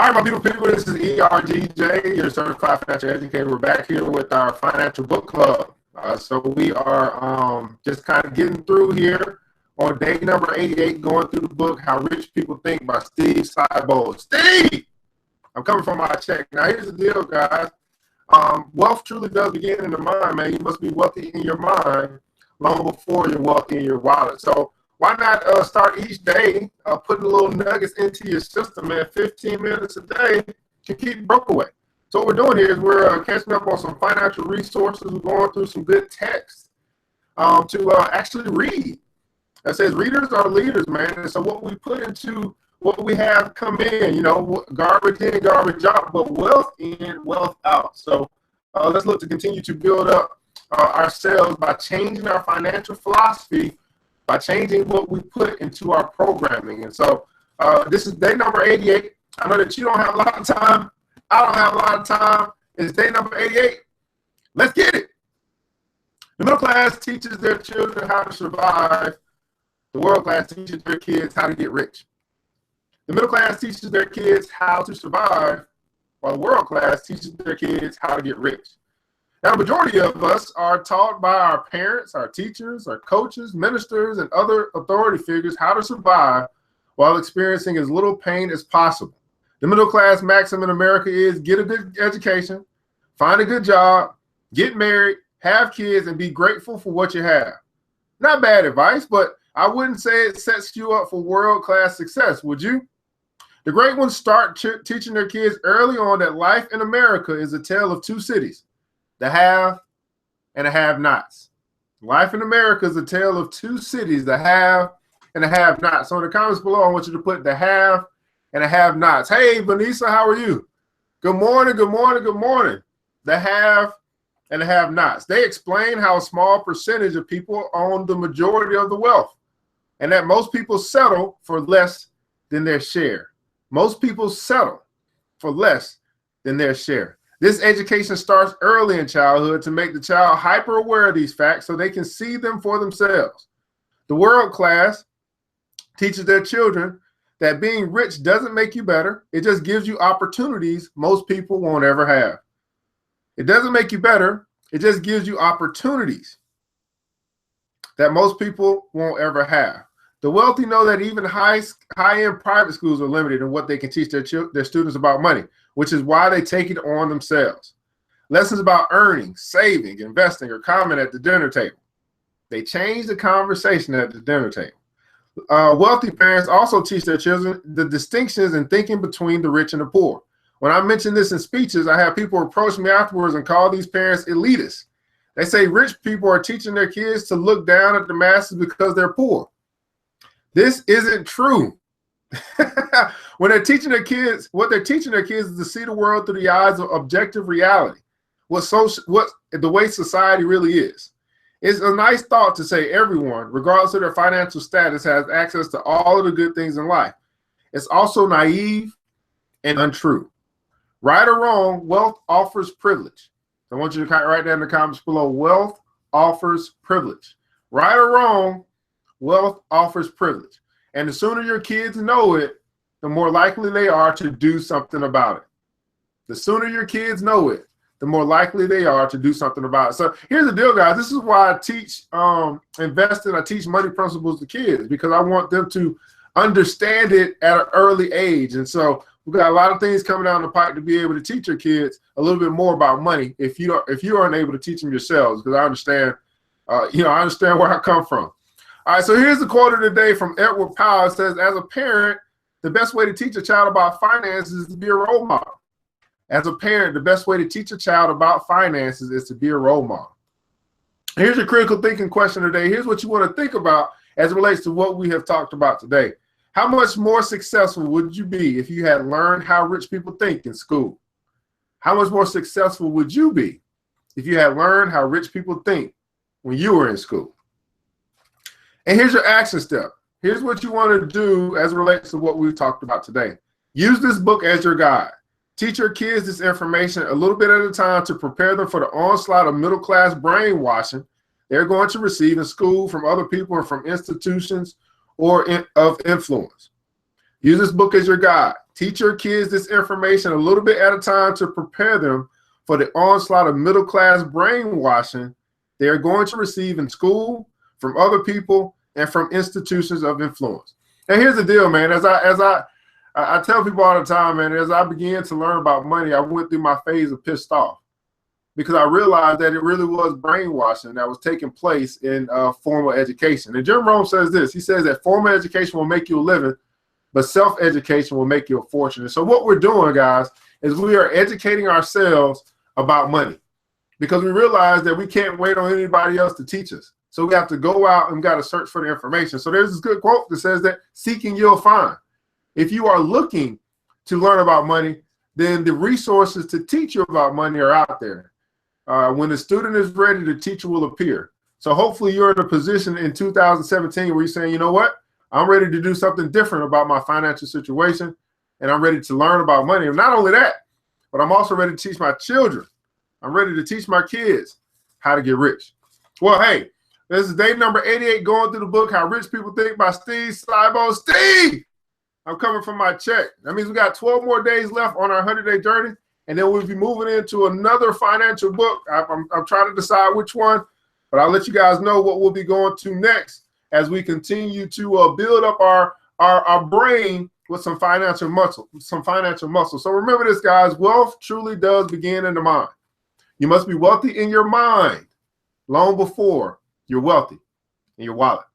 All right, my beautiful people, this is ERGJ, your certified financial educator. We're back here with our financial book club. So we are just kind of getting through here on day number 88, going through the book, How Rich People Think by Siebold. Steve, I'm coming from my check. Now, here's the deal, guys. Wealth truly does begin in the mind, man. You must be wealthy in your mind long before you're wealthy in your wallet. So why not start each day putting little nuggets into your system, man? 15 minutes a day to keep broke away. So what we're doing here is we're catching up on some financial resources. We're going through some good text to actually read. It says readers are leaders, man. And so what we put into what we have come in, you know, garbage in, garbage out, but wealth in, wealth out. So let's look to continue to build up ourselves by changing our financial philosophy, by changing what we put into our programming. And so this is day number 88. I know that you don't have a lot of time. I don't have a lot of time. It's day number 88. Let's get it. The middle class teaches their children how to survive. The world class teaches their kids how to get rich. The middle class teaches their kids how to survive, while the world class teaches their kids how to get rich. Now, the majority of us are taught by our parents, our teachers, our coaches, ministers, and other authority figures how to survive while experiencing as little pain as possible. The middle class maxim in America is get a good education, find a good job, get married, have kids, and be grateful for what you have. Not bad advice, but I wouldn't say it sets you up for world-class success, would you? The great ones start teaching their kids early on that life in America is a tale of two cities, the have and the have-nots. Life in America is a tale of two cities, the have and the have-nots. So in the comments below, I want you to put the have and the have-nots. Hey, Vanessa, how are you? Good morning, good morning, good morning. The have and the have-nots. They explain how a small percentage of people own the majority of the wealth, and that most people settle for less than their share. Most people settle for less than their share. This education starts early in childhood to make the child hyper aware of these facts so they can see them for themselves. The world class teaches their children that being rich doesn't make you better. It just gives you opportunities most people won't ever have. It doesn't make you better. It just gives you opportunities that most people won't ever have. The wealthy know that even high-end private schools are limited in what they can teach their students about money, which is why they take it on themselves. Lessons about earning, saving, investing are common at the dinner table. They change the conversation at the dinner table. Wealthy parents also teach their children the distinctions in thinking between the rich and the poor. When I mention this in speeches, I have people approach me afterwards and call these parents elitists. They say rich people are teaching their kids to look down at the masses because they're poor. This isn't true. When they're teaching their kids, what they're teaching their kids is to see the world through the eyes of objective reality, what the way society really is. It's a nice thought to say everyone, regardless of their financial status, has access to all of the good things in life. It's also naive and untrue. Right or wrong, wealth offers privilege. I want you to write that in the comments below. Wealth offers privilege. Right or wrong, wealth offers privilege. And the sooner your kids know it, the more likely they are to do something about it. The sooner your kids know it, the more likely they are to do something about it. So here's the deal, guys. This is why I teach investing. I teach money principles to kids, because I want them to understand it at an early age. And so we've got a lot of things coming down the pipe to be able to teach your kids a little bit more about money if you aren't able to teach them yourselves, because I understand, I understand where I come from. All right, so here's the quote of the day from Edward Powell. It says, as a parent, the best way to teach a child about finances is to be a role model. As a parent, the best way to teach a child about finances is to be a role model. Here's your critical thinking question today. Here's what you want to think about as it relates to what we have talked about today. How much more successful would you be if you had learned how rich people think in school? How much more successful would you be if you had learned how rich people think when you were in school? And here's your action step. Here's what you want to do as it relates to what we've talked about today. Use this book as your guide. Teach your kids this information a little bit at a time to prepare them for the onslaught of middle-class brainwashing they're going to receive in school from other people or from institutions or of influence. Use this book as your guide. Teach your kids this information a little bit at a time to prepare them for the onslaught of middle-class brainwashing they are going to receive in school, from other people, and from institutions of influence. And here's the deal, man. As I tell people all the time, man, as I began to learn about money, I went through my phase of pissed off, because I realized that it really was brainwashing that was taking place in formal education. And Jim Rohn says this. He says that formal education will make you a living, but self-education will make you a fortune. And so what we're doing, guys, is we are educating ourselves about money, because we realize that we can't wait on anybody else to teach us. So we have to go out and we got to search for the information. So there's this good quote that says that seeking you'll find. If you are looking to learn about money, then the resources to teach you about money are out there. When the student is ready, the teacher will appear. So hopefully you're in a position in 2017 where you're saying, you know what, I'm ready to do something different about my financial situation, and I'm ready to learn about money. And not only that, but I'm also ready to teach my children. I'm ready to teach my kids how to get rich. Well, hey, this is day number 88, going through the book, How Rich People Think by Steve Siebold. Steve, I'm coming from my check. That means we got 12 more days left on our 100-day journey, and then we'll be moving into another financial book. I'm trying to decide which one, but I'll let you guys know what we'll be going to next as we continue to build up our brain with some financial muscle. So remember this, guys, wealth truly does begin in the mind. You must be wealthy in your mind long before you're wealthy in your wallet.